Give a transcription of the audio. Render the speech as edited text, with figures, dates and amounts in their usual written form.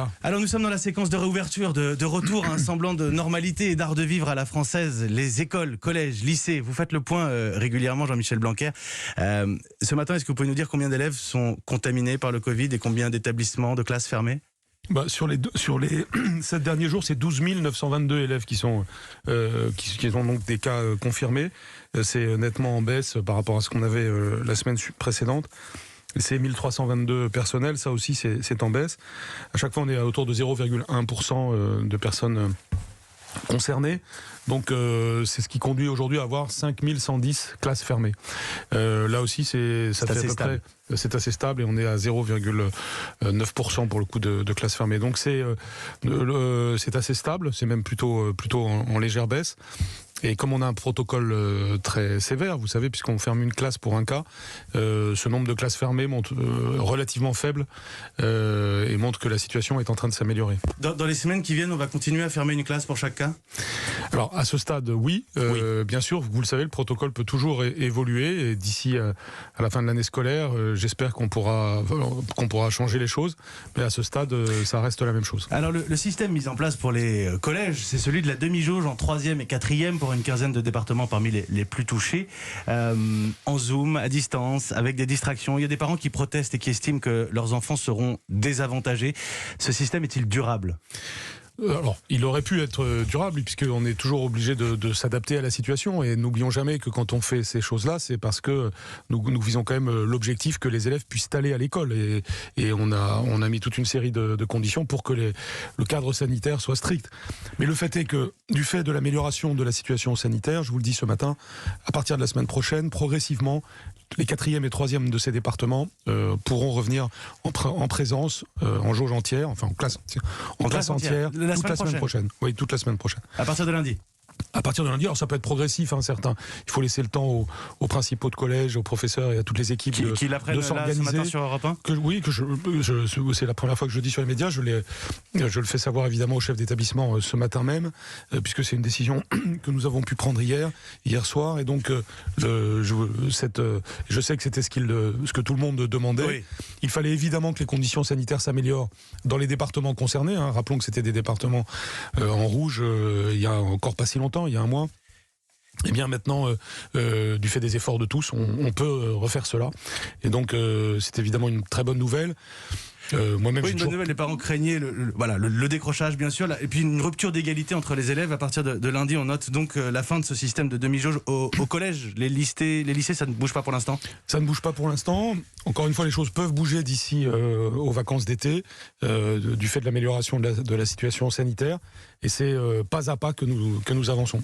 Romain. Alors nous sommes dans la séquence de réouverture, de retour à un semblant de normalité et d'art de vivre à la française. Les écoles, collèges, lycées, vous faites le point régulièrement, Jean-Michel Blanquer. Ce matin, est-ce que vous pouvez nous dire combien d'élèves sont contaminés par le Covid et combien d'établissements, de classes fermées ? Sur les 7 derniers jours, c'est 12 922 élèves qui ont donc des cas confirmés. C'est nettement en baisse par rapport à ce qu'on avait la semaine précédente. C'est 1322 personnels, ça aussi c'est en baisse. À chaque fois, on est à autour de 0,1% de personnes concernées. Donc c'est ce qui conduit aujourd'hui à avoir 5110 classes fermées. Là aussi, c'est assez stable et on est à 0,9% pour le coup de classes fermées. Donc c'est assez stable, c'est même plutôt en légère baisse. Et comme on a un protocole très sévère, vous savez, puisqu'on ferme une classe pour un cas, ce nombre de classes fermées monte relativement faible et montre que la situation est en train de s'améliorer. Dans les semaines qui viennent, on va continuer à fermer une classe pour chaque cas ? Alors à ce stade, oui. Bien sûr, vous le savez, le protocole peut toujours évoluer. Et d'ici à la fin de l'année scolaire, j'espère qu'on pourra changer les choses. Mais à ce stade, ça reste la même chose. Alors le système mis en place pour les collèges, c'est celui de la demi-jauge en 3e et 4e pour une quinzaine de départements parmi les plus touchés. En Zoom, à distance, avec des distractions. Il y a des parents qui protestent et qui estiment que leurs enfants seront désavantagés. Ce système est-il durable ? Alors, il aurait pu être durable puisqu'on est toujours obligé de s'adapter à la situation et n'oublions jamais que quand on fait ces choses-là, c'est parce que nous visons quand même l'objectif que les élèves puissent aller à l'école et on a mis toute une série de conditions pour que le cadre sanitaire soit strict. Mais le fait est que du fait de l'amélioration de la situation sanitaire, je vous le dis ce matin, à partir de la semaine prochaine, progressivement, les 4e et 3e de ces départements pourront revenir en présence, en jauge entière, enfin en classe entière. Toute la semaine prochaine. Oui, toute la semaine prochaine. À partir de lundi. À partir de lundi, alors ça peut être progressif, certains. Il faut laisser le temps aux principaux de collège, aux professeurs et à toutes les équipes qui l'apprennent de s'organiser. Ce matin sur Europe 1 c'est la première fois que je le dis sur les médias. Je le fais savoir évidemment au chef d'établissement ce matin même, puisque c'est une décision que nous avons pu prendre hier soir. Et donc, je sais que c'était ce que tout le monde demandait. Oui. Il fallait évidemment que les conditions sanitaires s'améliorent dans les départements concernés. Rappelons que c'était des départements en rouge il y a encore pas si longtemps, il y a un mois. Et bien maintenant, du fait des efforts de tous, on peut refaire cela. Et donc, c'est évidemment une très bonne nouvelle. Moi-même, une bonne nouvelle, les parents craignaient le décrochage, bien sûr, et puis une rupture d'égalité entre les élèves. À partir de lundi, on note donc la fin de ce système de demi-jauge au collège. Les lycées, ça ne bouge pas pour l'instant ? Ça ne bouge pas pour l'instant. Encore une fois, les choses peuvent bouger d'ici aux vacances d'été, du fait de l'amélioration de la situation sanitaire. Et c'est pas à pas que nous avançons.